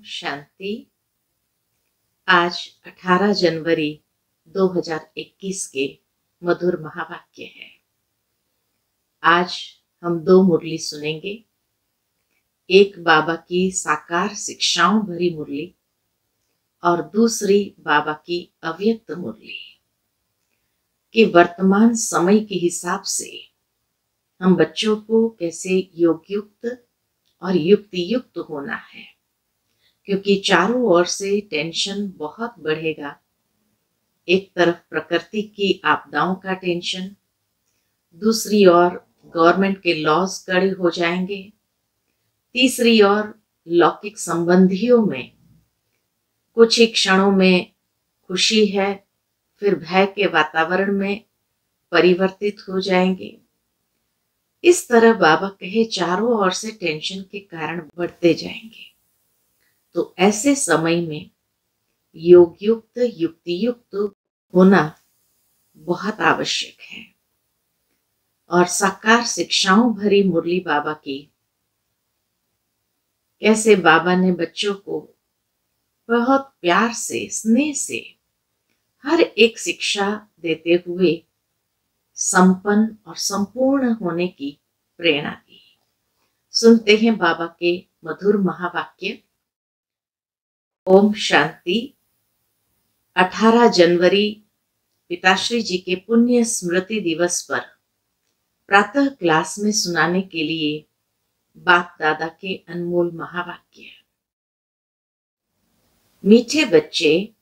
शांति। आज 18 जनवरी 2021 के मधुर महावाक्य है। आज हम दो मुरली सुनेंगे। एक बाबा की साकार शिक्षाओं भरी मुरली और दूसरी बाबा की अव्यक्त मुरली कि वर्तमान समय के हिसाब से हम बच्चों को कैसे योगयुक्त और युक्ति युक्त होना है, क्योंकि चारों ओर से टेंशन बहुत बढ़ेगा। एक तरफ प्रकृति की आपदाओं का टेंशन, दूसरी ओर गवर्नमेंट के लॉज कड़े हो जाएंगे, तीसरी ओर लौकिक संबंधियों में कुछ ही क्षणों में खुशी है, फिर भय के वातावरण में परिवर्तित हो जाएंगे। इस तरह बाबा कहे चारों ओर से टेंशन के कारण बढ़ते जाएंगे। तो ऐसे समय में योग युक्त युक्ति युक्त होना बहुत आवश्यक है। और साकार शिक्षाओं भरी मुरली बाबा की, कैसे बाबा ने बच्चों को बहुत प्यार से स्नेह से हर एक शिक्षा देते हुए संपन्न और संपूर्ण होने की प्रेरणा दी। सुनते हैं बाबा के मधुर महावाक्य। ओम शांति। 18 जनवरी पिताश्री जी के पुण्य स्मृति दिवस पर प्रातः क्लास में सुनाने के लिए बाप दादा के अनमोल महावाक्य। मीठे बच्चे,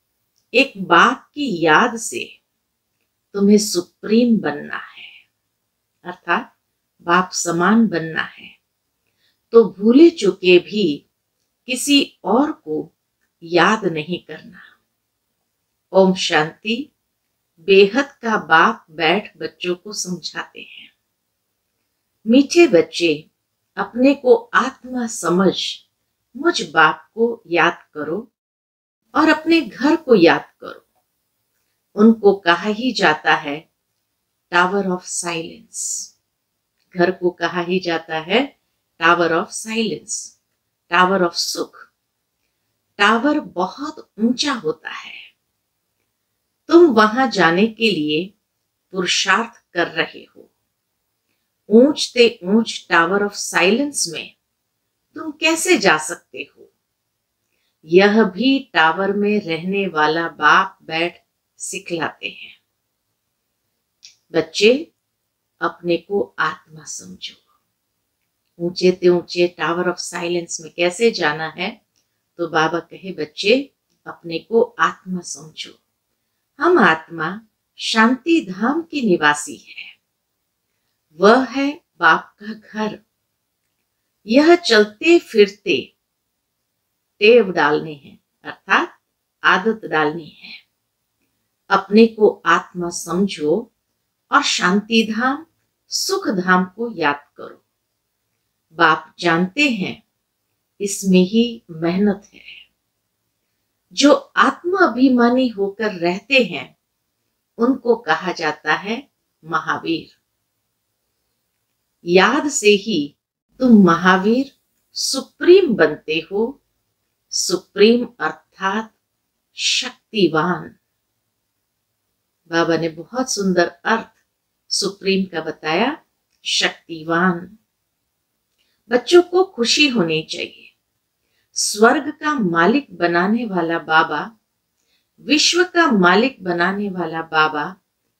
एक बाप की याद से तुम्हें सुप्रीम बनना है, अर्थात बाप समान बनना है। तो भूले चुके भी किसी और को याद नहीं करना। ओम शांति। बेहद का बाप बैठ बच्चों को समझाते हैं। मीठे बच्चे, अपने को आत्मा समझ मुझ बाप को याद करो और अपने घर को याद करो। उनको कहा ही जाता है टावर ऑफ साइलेंस। घर को कहा ही जाता है tower of silence, tower of सुख। टावर बहुत ऊंचा होता है। तुम वहां जाने के लिए पुरुषार्थ कर रहे हो। ऊंचते ऊंच टावर ऑफ साइलेंस में तुम कैसे जा सकते हो? यह भी टावर में रहने वाला बाप बैठ सिखलाते हैं। बच्चे, अपने को आत्मा समझो। ऊंचे ते ऊंचे टावर ऑफ साइलेंस में कैसे जाना है? तो बाबा कहे बच्चे, अपने को आत्मा समझो। हम आत्मा शांति धाम की निवासी है। वह है बाप का घर। यह चलते फिरते टेव डालने हैं, अर्थात आदत डालनी है। अपने को आत्मा समझो और शांति धाम सुख धाम को याद करो। बाप जानते हैं इसमें ही मेहनत है। जो आत्मा अभिमानी होकर रहते हैं उनको कहा जाता है महावीर। याद से ही तुम महावीर सुप्रीम बनते हो। सुप्रीम अर्थात शक्तिवान। बाबा ने बहुत सुंदर अर्थ सुप्रीम का बताया, शक्तिवान। बच्चों को खुशी होनी चाहिए। स्वर्ग का मालिक बनाने वाला बाबा, विश्व का मालिक बनाने वाला बाबा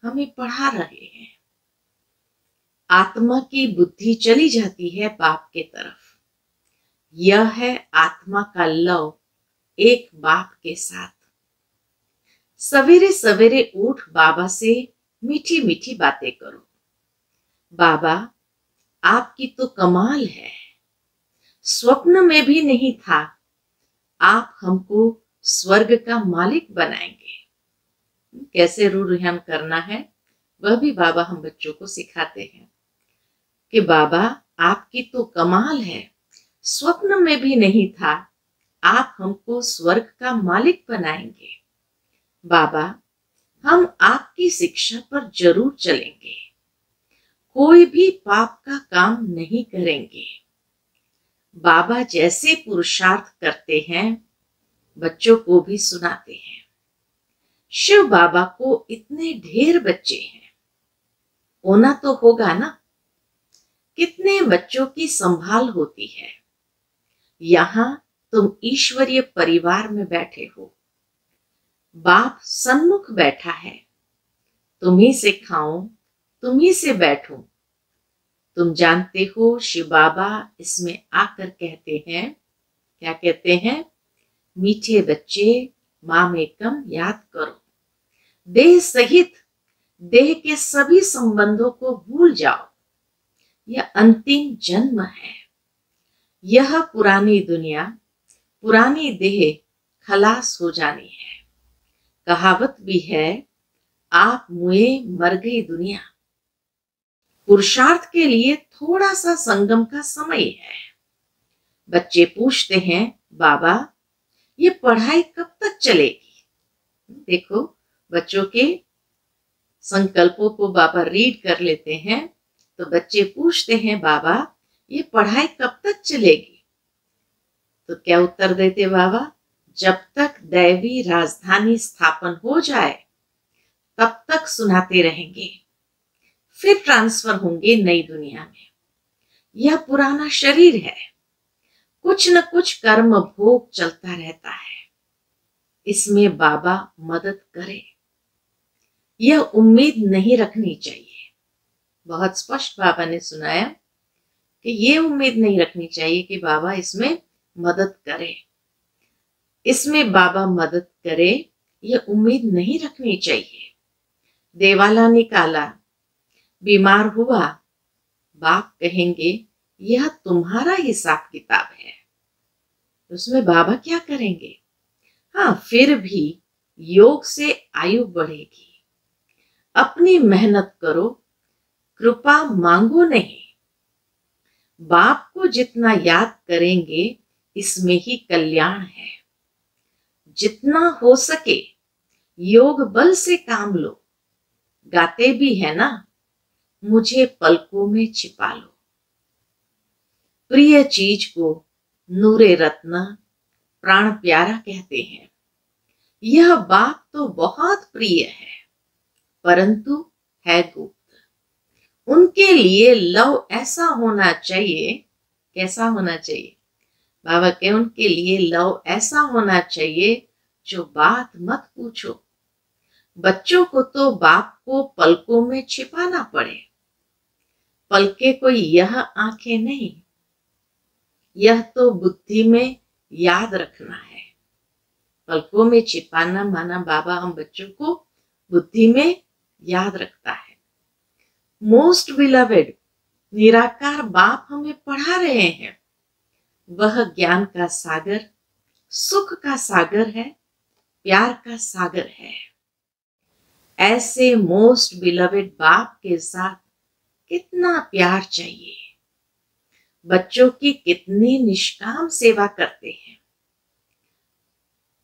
हमें पढ़ा रहे हैं। आत्मा की बुद्धि चली जाती है बाप के तरफ। यह है आत्मा का लव एक बाप के साथ। सवेरे सवेरे उठ बाबा से मीठी मीठी बातें करो। बाबा, आपकी तो कमाल है। स्वप्न में भी नहीं था आप हमको स्वर्ग का मालिक बनाएंगे। कैसे रूढ़ियान करना है वह भी बाबा हम बच्चों को सिखाते हैं कि बाबा, आपकी तो कमाल है। स्वप्न में भी नहीं था आप हमको स्वर्ग का मालिक बनाएंगे। बाबा, हम आपकी शिक्षा पर जरूर चलेंगे। कोई भी पाप का काम नहीं करेंगे। बाबा जैसे पुरुषार्थ करते हैं बच्चों को भी सुनाते हैं। शिव बाबा को इतने ढेर बच्चे हैं, होना तो होगा ना। कितने बच्चों की संभाल होती है। यहाँ तुम ईश्वरीय परिवार में बैठे हो, बाप सन्मुख बैठा है, तुम्ही से खाऊं, तुम्ही से बैठूं। तुम जानते हो शिव बाबा इसमें आकर कहते हैं, क्या कहते हैं? मीठे बच्चे मामेकम याद करो, देह सहित देह के सभी संबंधों को भूल जाओ। यह अंतिम जन्म है। यह पुरानी दुनिया, पुरानी देह खलास हो जानी है। कहावत भी है, आप मुए मर गई दुनिया। पुरुषार्थ के लिए थोड़ा सा संगम का समय है। बच्चे पूछते हैं, बाबा ये पढ़ाई कब तक चलेगी? देखो, बच्चों के संकल्पों को बाबा रीड कर लेते हैं। तो बच्चे पूछते हैं, बाबा ये पढ़ाई कब तक चलेगी? तो क्या उत्तर देते बाबा? जब तक दैवी राजधानी स्थापन हो जाए तब तक सुनाते रहेंगे, फिर ट्रांसफर होंगे नई दुनिया में। यह पुराना शरीर है, कुछ न कुछ कर्म भोग चलता रहता है, इसमें बाबा मदद करे, यह उम्मीद नहीं रखनी चाहिए। बहुत स्पष्ट बाबा ने सुनाया कि ये उम्मीद नहीं रखनी चाहिए कि बाबा इसमें मदद करे, इसमें बाबा मदद करे, यह उम्मीद नहीं रखनी चाहिए। देवाला निकाला, बीमार हुआ, बाप कहेंगे यह तुम्हारा हिसाब किताब है, उसमें बाबा क्या करेंगे? हाँ, फिर भी योग से आयु बढ़ेगी। अपनी मेहनत करो, कृपा मांगो नहीं। बाप को जितना याद करेंगे इसमें ही कल्याण है। जितना हो सके योग बल से काम लो। गाते भी है ना, मुझे पलकों में छिपा लो। प्रिय चीज को नूरे रत्न प्राण प्यारा कहते हैं। यह बाप तो बहुत प्रिय है, परंतु है गुप्त। उनके लिए लव ऐसा होना चाहिए, कैसा होना चाहिए? बाबा के उनके लिए लव ऐसा होना चाहिए जो बात मत पूछो। बच्चों को तो बाप को पलकों में छिपाना पड़े। पलके कोई यह आंखें नहीं, यह तो बुद्धि में याद रखना है। पलकों में छिपाना माना बाबा हम बच्चों को बुद्धि में याद रखता है। मोस्ट बिलवेड निराकार बाप हमें पढ़ा रहे हैं। वह ज्ञान का सागर, सुख का सागर है, प्यार का सागर है। ऐसे मोस्ट बिलवेड बाप के साथ कितना प्यार चाहिए। बच्चों की कितनी निष्काम सेवा करते हैं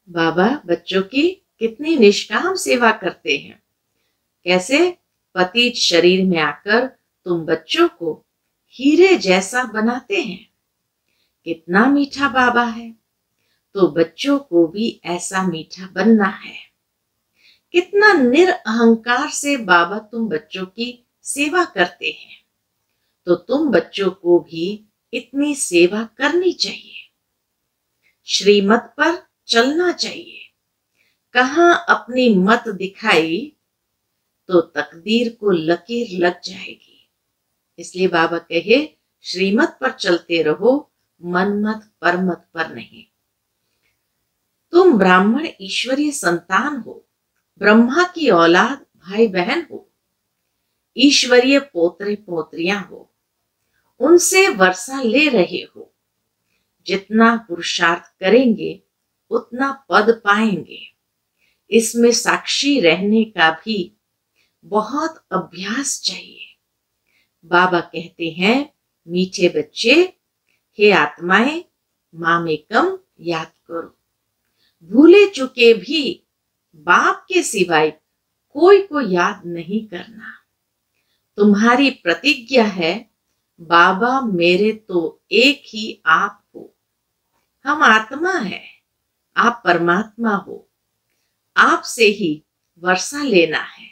बाबा, बच्चों की कितनी निष्काम सेवा करते हैं। कैसे? पतित शरीर में आकर तुम बच्चों को हीरे जैसा बनाते हैं। कितना मीठा बाबा है, तो बच्चों को भी ऐसा मीठा बनना है। कितना निरअहंकार से बाबा तुम बच्चों की सेवा करते हैं, तो तुम बच्चों को भी इतनी सेवा करनी चाहिए। श्रीमत पर चलना चाहिए। कहां अपनी मत दिखाई तो तकदीर को लकीर लग जाएगी। इसलिए बाबा कहे श्रीमत पर चलते रहो, मनमत परमत पर नहीं। तुम ब्राह्मण ईश्वरीय संतान हो, ब्रह्मा की औलाद भाई बहन हो, ईश्वरीय पोतरे पोत्रियां हो, उनसे वर्षा ले रहे हो। जितना पुरुषार्थ करेंगे उतना पद पाएंगे। इसमें साक्षी रहने का भी बहुत अभ्यास चाहिए। बाबा कहते हैं, मीठे बच्चे, हे आत्माएं, मामेकम याद करो। भूले चुके भी बाप के सिवाय कोई को याद नहीं करना। तुम्हारी प्रतिज्ञा है, बाबा मेरे तो एक ही आप हो। हम आत्मा है, आप परमात्मा हो, आपसे ही वर्षा लेना है।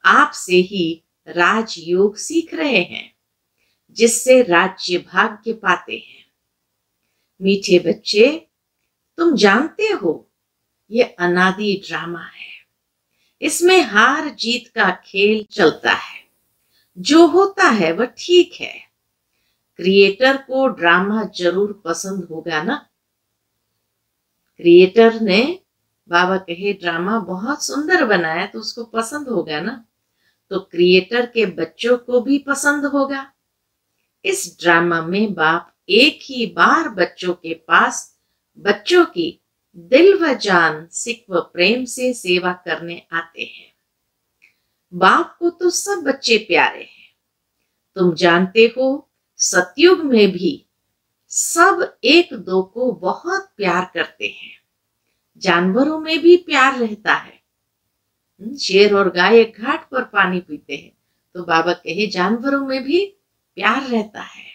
आपसे ही राजयोग सीख रहे हैं, जिससे राज्य भाग्य पाते हैं। मीठे बच्चे, तुम जानते हो ये अनादि ड्रामा है। इसमें हार जीत का खेल चलता है। जो होता है वह ठीक है। क्रिएटर को ड्रामा जरूर पसंद होगा ना। क्रिएटर ने बाबा कहे ड्रामा बहुत सुंदर बनाया तो उसको पसंद होगा ना। तो क्रिएटर के बच्चों को भी पसंद होगा। इस ड्रामा में बाप एक ही बार बच्चों के पास बच्चों की दिल व जान सिक व प्रेम से सेवा करने आते हैं। बाप को तो सब बच्चे प्यारे हैं। तुम जानते हो सतयुग में भी सब एक दो को बहुत प्यार करते हैं। जानवरों में भी प्यार रहता है। शेर और गाय एक घाट पर पानी पीते हैं, तो बाबा कहे जानवरों में भी प्यार रहता है।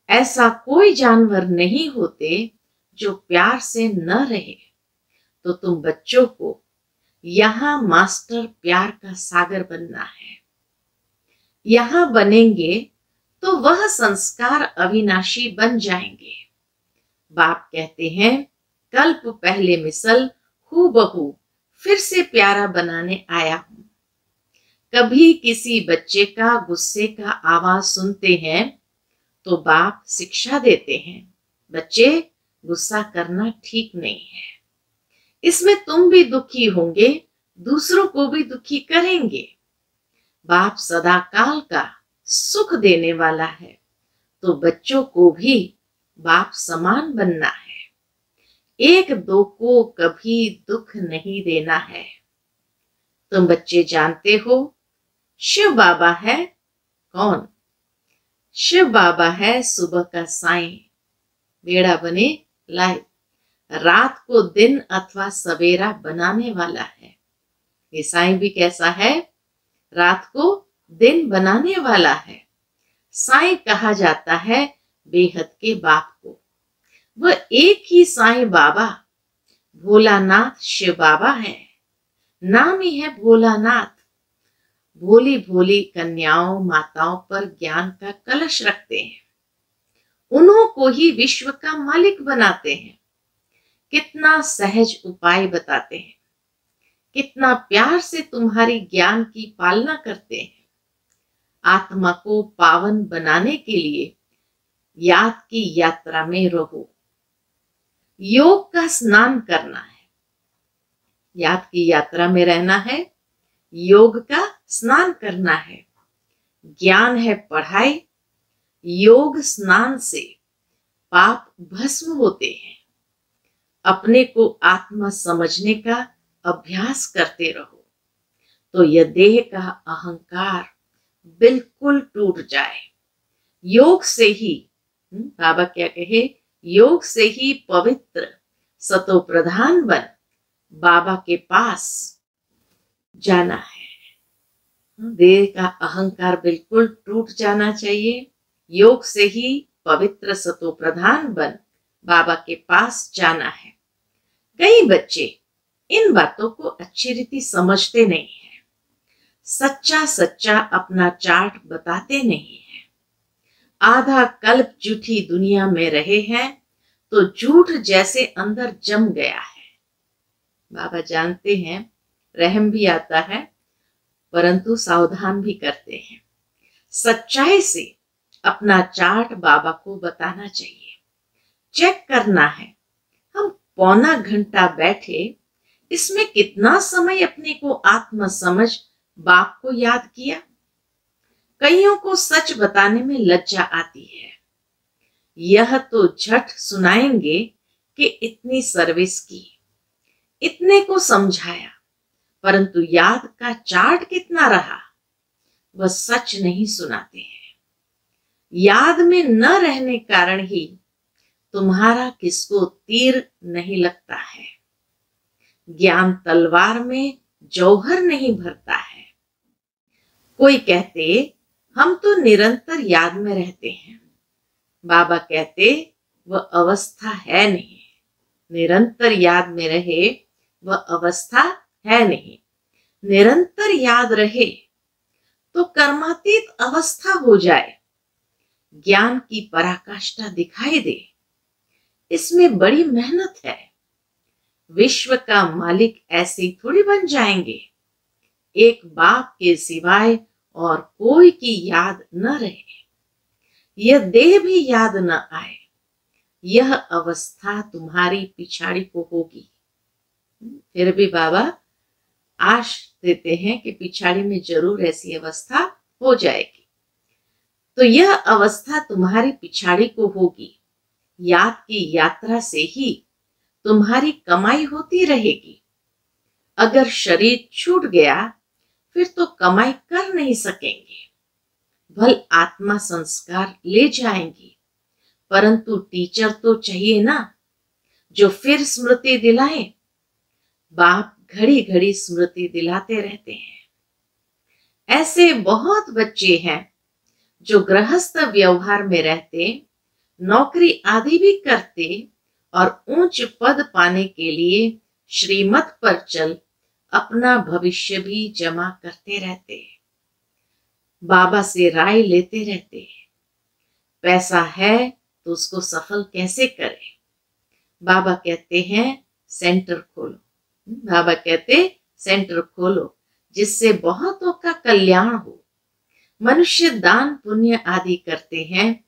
ऐसा कोई जानवर नहीं होते जो प्यार से न रहे। तो तुम बच्चों को यहाँ मास्टर प्यार का सागर बनना है। यहाँ बनेंगे तो वह संस्कार अविनाशी बन जाएंगे। बाप कहते हैं कल्प पहले मिसल हूबहू फिर से प्यारा बनाने आया हूं। कभी किसी बच्चे का गुस्से का आवाज सुनते हैं तो बाप शिक्षा देते हैं, बच्चे गुस्सा करना ठीक नहीं है। इसमें तुम भी दुखी होंगे, दूसरों को भी दुखी करेंगे। बाप सदा काल का सुख देने वाला है, तो बच्चों को भी बाप समान बनना है। एक दो को कभी दुख नहीं देना है। तुम बच्चे जानते हो शिव बाबा है कौन? शिव बाबा है सुबह का साईं, बेड़ा बने लाए, रात को दिन अथवा सवेरा बनाने वाला है। ये साईं भी कैसा है? रात को दिन बनाने वाला है। साईं कहा जाता है बेहद के बाप को। वह एक ही साईं बाबा भोलानाथ शिव बाबा है। नाम ही है भोलानाथ। भोली भोली कन्याओं माताओं पर ज्ञान का कलश रखते हैं। उन्हों को ही विश्व का मालिक बनाते हैं। कितना सहज उपाय बताते हैं, कितना प्यार से तुम्हारी ज्ञान की पालना करते हैं। आत्मा को पावन बनाने के लिए याद की यात्रा में रहो। योग का स्नान करना है, याद की यात्रा में रहना है, योग का स्नान करना है। ज्ञान है पढ़ाई, योग स्नान से पाप भस्म होते हैं। अपने को आत्मा समझने का अभ्यास करते रहो, तो यह देह का अहंकार बिल्कुल टूट जाए। योग से ही बाबा क्या कहे, योग से ही पवित्र सतो प्रधान बन बाबा के पास जाना है। देह का अहंकार बिल्कुल टूट जाना चाहिए। योग से ही पवित्र सतो प्रधान बन बाबा के पास जाना है। कई बच्चे इन बातों को अच्छी रीति समझते नहीं है। सच्चा सच्चा अपना चार्ट बताते नहीं है। आधा कल्प झूठी दुनिया में रहे हैं तो झूठ जैसे अंदर जम गया है। बाबा जानते हैं रहम भी आता है, परंतु सावधान भी करते हैं। सच्चाई से अपना चार्ट बाबा को बताना चाहिए। चेक करना है, हम पौना घंटा बैठे, इसमें कितना समय अपने को आत्म समझ बाप को याद किया। कईयों को सच बताने में लज्जा आती है। यह तो झट सुनाएंगे कि इतनी सर्विस की, इतने को समझाया, परंतु याद का चार्ट कितना रहा वह सच नहीं सुनाते हैं। याद में न रहने कारण ही तुम्हारा किसको तीर नहीं लगता है। ज्ञान तलवार में जौहर नहीं भरता है। कोई कहते हम तो निरंतर याद में रहते हैं। बाबा कहते वह अवस्था है नहीं। निरंतर याद में रहे वह अवस्था है नहीं। निरंतर याद रहे तो कर्मातीत अवस्था हो जाए, ज्ञान की पराकाष्ठा दिखाई दे। इसमें बड़ी मेहनत है। विश्व का मालिक ऐसे ही थोड़ी बन जाएंगे। एक बाप के सिवाय और कोई की याद न रहे, यह देह भी याद न आए, यह अवस्था तुम्हारी पिछाड़ी को होगी। फिर भी बाबा आश देते हैं कि पिछाड़ी में जरूर ऐसी अवस्था हो जाएगी। तो यह अवस्था तुम्हारी पिछाड़ी को होगी। याद की यात्रा से ही तुम्हारी कमाई होती रहेगी। अगर शरीर छूट गया फिर तो कमाई कर नहीं सकेंगे। भल आत्मा संस्कार ले जाएंगी, परंतु टीचर तो चाहिए ना, जो फिर स्मृति दिलाए। बाप घड़ी घड़ी स्मृति दिलाते रहते हैं। ऐसे बहुत बच्चे हैं जो गृहस्थ व्यवहार में रहते, नौकरी आदि भी करते और ऊंच पद पाने के लिए श्रीमत पर चल अपना भविष्य भी जमा करते रहते, बाबा से राय लेते रहते। पैसा है तो उसको सफल कैसे करें। बाबा कहते हैं सेंटर खोलो। बाबा कहते सेंटर खोलो जिससे बहुतों का कल्याण हो। मनुष्य दान पुण्य आदि करते हैं,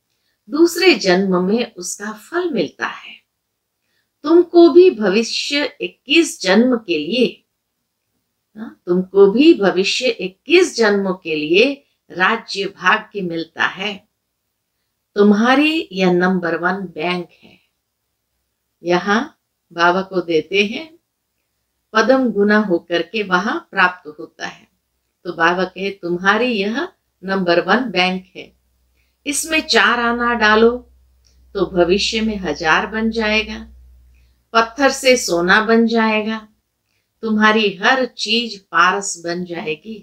दूसरे जन्म में उसका फल मिलता है। तुमको भी भविष्य 21 जन्म के लिए, तुमको भी भविष्य 21 जन्मों के लिए राज्य भाग्य मिलता है। तुम्हारी यह नंबर 1 बैंक है। यहाँ बाबा को देते हैं, पदम गुना होकर के वहां प्राप्त होता है। तो बाबा कहे तुम्हारी यह नंबर 1 बैंक है, इसमें 4 आना डालो तो भविष्य में 1000 बन जाएगा, पत्थर से सोना बन जाएगा, तुम्हारी हर चीज पारस बन जाएगी।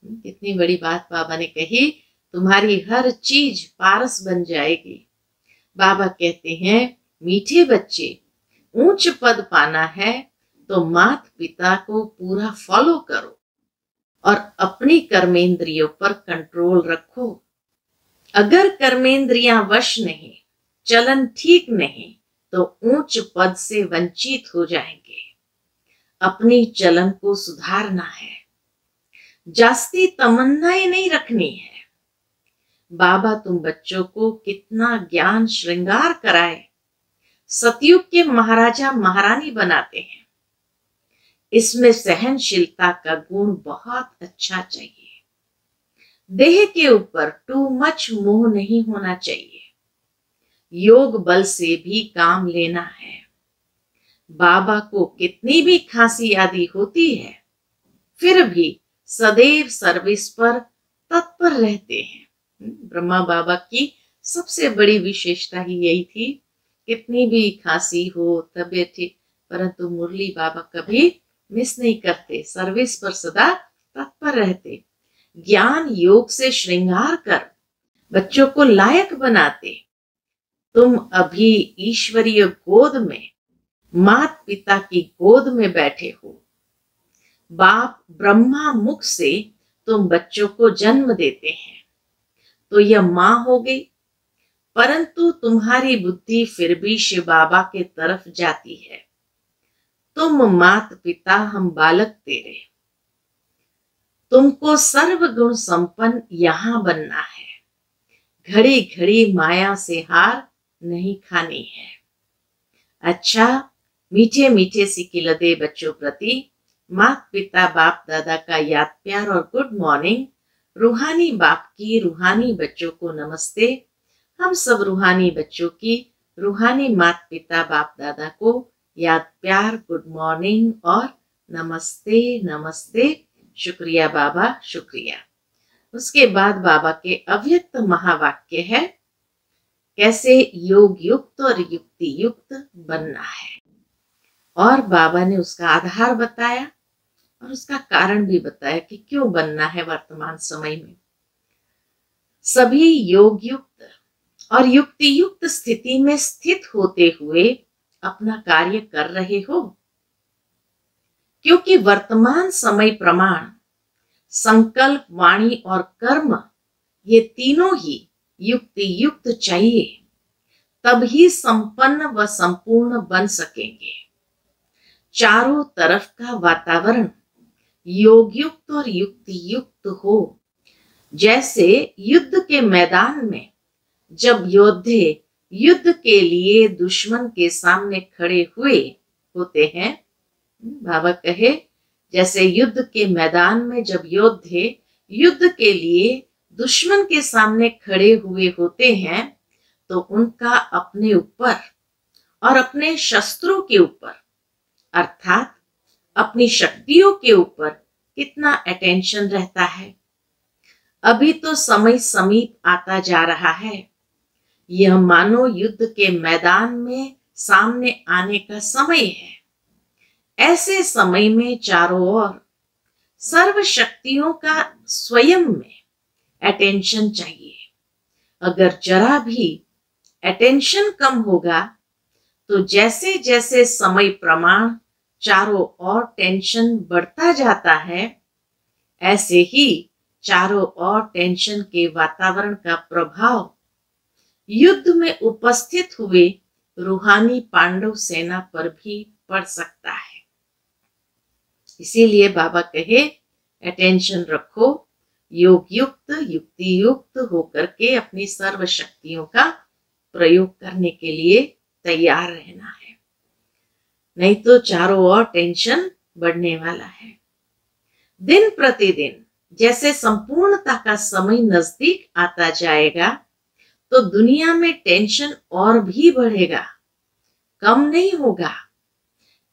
कितनी बड़ी बात बाबा ने कही, तुम्हारी हर चीज पारस बन जाएगी। बाबा कहते हैं मीठे बच्चे, ऊंच पद पाना है तो माता पिता को पूरा फॉलो करो और अपनी कर्मेंद्रियों पर कंट्रोल रखो। अगर कर्मेंद्रियां वश नहीं, चलन ठीक नहीं, तो ऊंच पद से वंचित हो जाएंगे। अपनी चलन को सुधारना है, जास्ती तमन्नाएं नहीं रखनी है। बाबा तुम बच्चों को कितना ज्ञान श्रृंगार कराए, सतयुग के महाराजा महारानी बनाते हैं। इसमें सहनशीलता का गुण बहुत अच्छा चाहिए। देह के ऊपर टू मच मोह नहीं होना चाहिए। योग बल से भी काम लेना है। बाबा को कितनी भी खांसी आदि होती है, फिर भी सदैव सर्विस पर तत्पर रहते हैं। ब्रह्मा बाबा की सबसे बड़ी विशेषता ही यही थी, कितनी भी खांसी हो, तबीयत ठीक, परंतु मुरली बाबा कभी मिस नहीं करते, सर्विस पर सदा तत्पर रहते। ज्ञान योग से श्रृंगार कर बच्चों को लायक बनाते। तुम अभी ईश्वरीय गोद में, माता पिता की गोद में बैठे हो। बाप ब्रह्मा मुख से तुम बच्चों को जन्म देते हैं, तो यह मां हो गई, परंतु तुम्हारी बुद्धि फिर भी शिव बाबा के तरफ जाती है। तुम माता पिता, हम बालक तेरे। तुमको सर्वगुण संपन्न यहां बनना है। घड़ी घड़ी माया से हार नहीं खानी है। अच्छा, मीठे मीठे सिकिलदे बच्चों प्रति माता पिता बाप दादा का याद प्यार और गुड मॉर्निंग। रूहानी बाप की रूहानी बच्चों को नमस्ते। हम सब रूहानी बच्चों की रूहानी माता पिता बाप दादा को याद प्यार, गुड मॉर्निंग और नमस्ते नमस्ते। शुक्रिया बाबा, शुक्रिया। उसके बाद बाबा के अव्यक्त महावाक्य है, कैसे योग युक्त और युक्ति युक्त बनना है। और बाबा ने उसका आधार बताया और उसका कारण भी बताया कि क्यों बनना है। वर्तमान समय में सभी योग युक्त और युक्ति युक्त स्थिति में स्थित होते हुए अपना कार्य कर रहे हो? क्योंकि वर्तमान समय प्रमाण संकल्प, वाणी और कर्म, ये तीनों ही युक्ति युक्त चाहिए, तभी संपन्न व संपूर्ण बन सकेंगे। चारों तरफ का वातावरण योग युक्त और युक्ति युक्त हो। जैसे युद्ध के मैदान में जब योद्धे युद्ध के लिए दुश्मन के सामने खड़े हुए होते हैं, बाबा कहे जैसे युद्ध के मैदान में जब योद्धे युद्ध के लिए दुश्मन के सामने खड़े हुए होते हैं, तो उनका अपने ऊपर और अपने शस्त्रों के ऊपर अर्थात अपनी शक्तियों के ऊपर कितना अटेंशन रहता है। अभी तो समय समीप आता जा रहा है। यह मानो युद्ध के मैदान में सामने आने का समय है। ऐसे समय में चारों ओर सर्व शक्तियों का स्वयं में अटेंशन चाहिए। अगर जरा भी अटेंशन कम होगा तो जैसे जैसे समय प्रमाण चारों ओर टेंशन बढ़ता जाता है, ऐसे ही चारों ओर टेंशन के वातावरण का प्रभाव युद्ध में उपस्थित हुए रूहानी पांडव सेना पर भी पड़ सकता है। इसीलिए बाबा कहे अटेंशन रखो, योग युक्त युक्ति युक्त होकर के अपनी सर्व शक्तियों का प्रयोग करने के लिए तैयार रहना है, नहीं तो चारों ओर टेंशन बढ़ने वाला है। दिन प्रतिदिन जैसे संपूर्णता का समय नजदीक आता जाएगा, तो दुनिया में टेंशन और भी बढ़ेगा, कम नहीं होगा।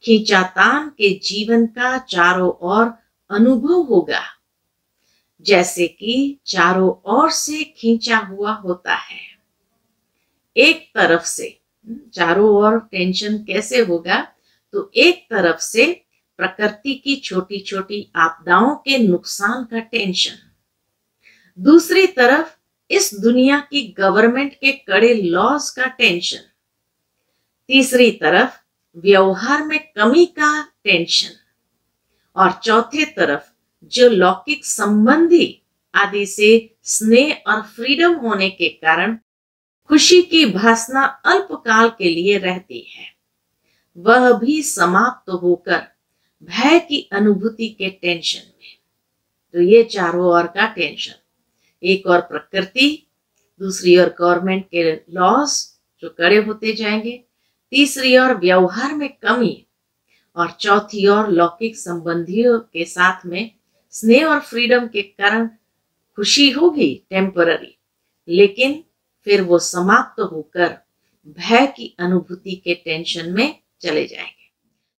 खींचातान के जीवन का चारों ओर अनुभव होगा, जैसे कि चारों ओर से खींचा हुआ होता है। एक तरफ से चारों ओर टेंशन कैसे होगा, तो एक तरफ से प्रकृति की छोटी छोटी आपदाओं के नुकसान का टेंशन, दूसरी तरफ इस दुनिया की गवर्नमेंट के कड़े लॉज का टेंशन, तीसरी तरफ व्यवहार में कमी का टेंशन, और चौथे तरफ जो लौकिक संबंधी आदि से स्नेह और फ्रीडम होने के कारण खुशी की भासना अल्पकाल के लिए रहती है, वह भी समाप्त होकर भय की अनुभूति के टेंशन में। तो ये चारों ओर का टेंशन, एक और प्रकृति, दूसरी ओर गवर्नमेंट के लॉज जो कड़े होते जाएंगे, तीसरी ओर व्यवहार में कमी, और चौथी ओर लौकिक संबंधियों के साथ में स्नेह और फ्रीडम के कारण खुशी होगी टेम्पररी, लेकिन फिर वो समाप्त होकर भय की अनुभूति के टेंशन में चले जाएंगे।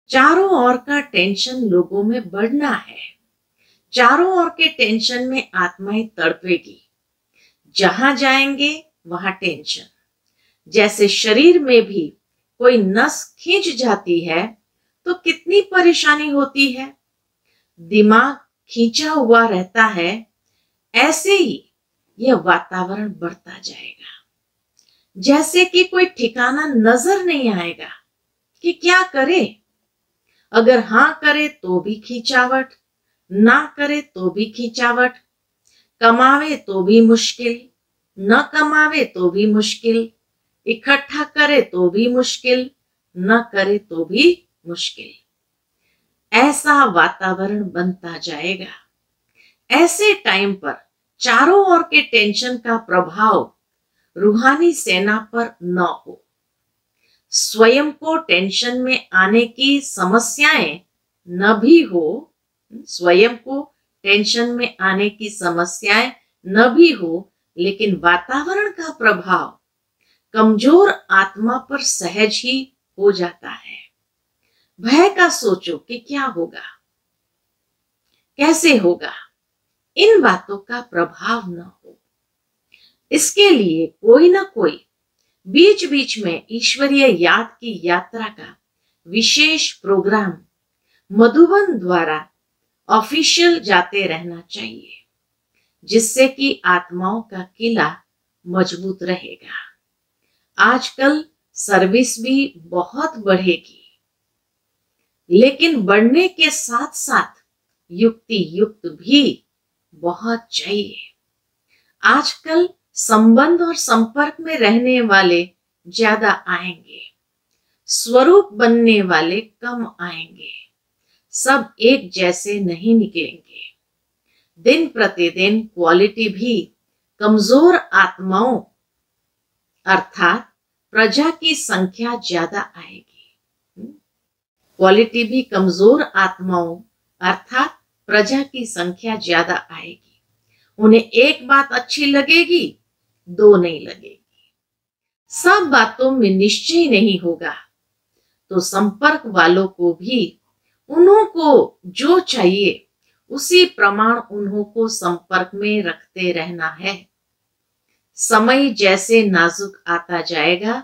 चारों ओर का टेंशन लोगों में बढ़ना है। चारों ओर के टेंशन में आत्माएं तड़पेगी। जहां जाएंगे वहां टेंशन। जैसे शरीर में भी कोई नस खींच जाती है तो कितनी परेशानी होती है, दिमाग खींचा हुआ रहता है, ऐसे ही यह वातावरण बढ़ता जाएगा। जैसे कि कोई ठिकाना नजर नहीं आएगा कि क्या करे। अगर हां करे तो भी खींचावट, ना करे तो भी खींचावट, कमावे तो भी मुश्किल, न कमावे तो भी मुश्किल, इकट्ठा करे तो भी मुश्किल, न करे तो भी मुश्किल। ऐसा वातावरण बनता जाएगा। ऐसे टाइम पर चारों ओर के टेंशन का प्रभाव रूहानी सेना पर न हो। स्वयं को टेंशन में आने की समस्याएं न भी हो, स्वयं को टेंशन में आने की समस्याएं न भी हो, लेकिन वातावरण का प्रभाव कमजोर आत्मा पर सहज ही हो जाता है। भय का सोचो कि क्या होगा, कैसे होगा, इन बातों का प्रभाव न हो। इसके लिए कोई ना कोई बीच बीच में ईश्वरीय याद की यात्रा का विशेष प्रोग्राम मधुबन द्वारा ऑफिशियल जाते रहना चाहिए, जिससे कि आत्माओं का किला मजबूत रहेगा। आजकल सर्विस भी बहुत बढ़ेगी, लेकिन बढ़ने के साथ साथ युक्ति युक्त भी बहुत चाहिए। आजकल संबंध और संपर्क में रहने वाले ज्यादा आएंगे, स्वरूप बनने वाले कम आएंगे, सब एक जैसे नहीं निकलेंगे। दिन प्रतिदिन क्वालिटी भी कमजोर आत्माओं अर्थात प्रजा की संख्या ज्यादा आएगी। क्वालिटी भी कमजोर आत्माओं अर्थात प्रजा की संख्या ज्यादा आएगी। उन्हें एक बात अच्छी लगेगी, दो नहीं लगेगी। सब बातों में निश्चय नहीं होगा, तो संपर्क वालों को भी उन्हों को जो चाहिए उसी प्रमाण उन्हों को संपर्क में रखते रहना है। समय जैसे नाजुक आता जाएगा,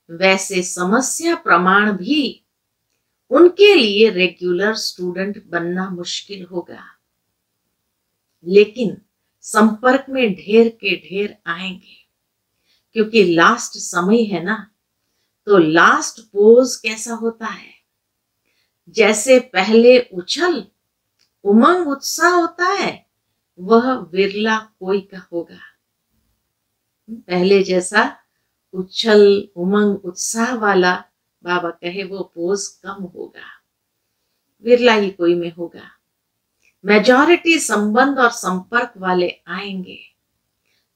वैसे समस्या प्रमाण भी उनके लिए रेगुलर स्टूडेंट बनना मुश्किल होगा। लेकिन संपर्क में ढेर के ढेर आएंगे, क्योंकि लास्ट समय है ना। तो लास्ट पोज कैसा होता है? जैसे पहले उछल उमंग उत्साह होता है, वह विरला कोई का होगा। पहले जैसा उछल उमंग उत्साह वाला बाबा कहे वो पोज कम होगा, विरला ही कोई में होगा। मेजॉरिटी संबंध और संपर्क वाले आएंगे,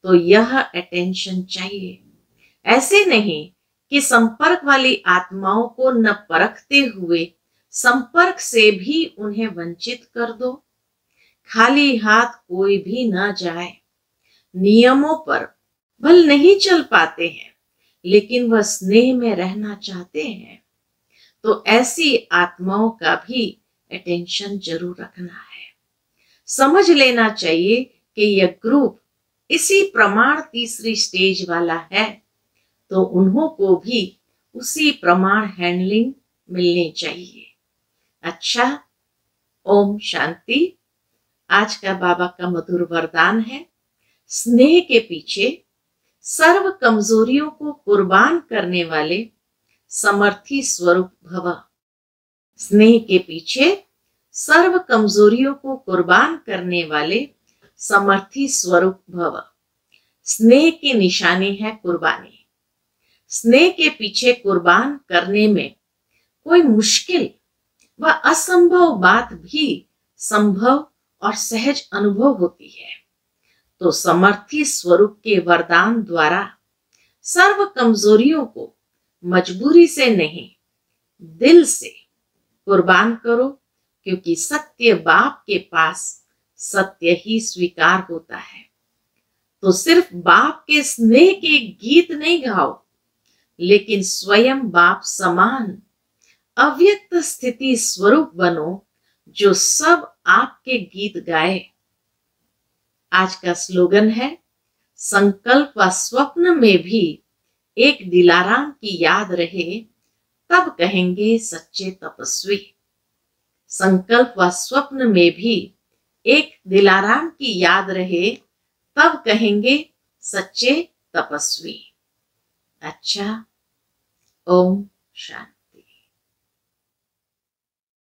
तो यह अटेंशन चाहिए। ऐसे नहीं कि संपर्क वाली आत्माओं को न परखते हुए संपर्क से भी उन्हें वंचित कर दो। खाली हाथ कोई भी न जाए। नियमों पर बल नहीं चल पाते हैं, लेकिन वह स्नेह में रहना चाहते हैं, तो ऐसी आत्माओं का भी अटेंशन जरूर रखना है। समझ लेना चाहिए कि यह ग्रुप इसी प्रमाण तीसरी स्टेज वाला है, तो उन्हों को भी उसी प्रमाण हैंडलिंग मिलनी चाहिए। अच्छा, ओम शांति। आज का बाबा का मधुर वरदान है, स्नेह के पीछे सर्व कमजोरियों को कुर्बान करने वाले समर्थी स्वरूप भव। स्नेह के पीछे सर्व कमजोरियों को कुर्बान करने वाले समर्थी स्वरूप भव। स्नेह की निशानी है कुर्बानी। स्नेह के पीछे कुर्बान करने में कोई मुश्किल व असंभव बात भी संभव और सहज अनुभव होती है। तो समर्थी स्वरूप के वरदान द्वारा सर्व कमजोरियों को मजबूरी से नहीं, दिल से कुर्बान करो, क्योंकि सत्य बाप के पास सत्य ही स्वीकार होता है। तो सिर्फ बाप के स्नेह के गीत नहीं गाओ, लेकिन स्वयं बाप समान अव्यक्त स्थिति स्वरूप बनो, जो सब आपके गीत गाए। आज का स्लोगन है, संकल्प व स्वप्न में भी एक दिलाराम की याद रहे, तब कहेंगे सच्चे तपस्वी। संकल्प व स्वप्न में भी एक दिलाराम की याद रहे, तब कहेंगे सच्चे तपस्वी। अच्छा, ओम शांति।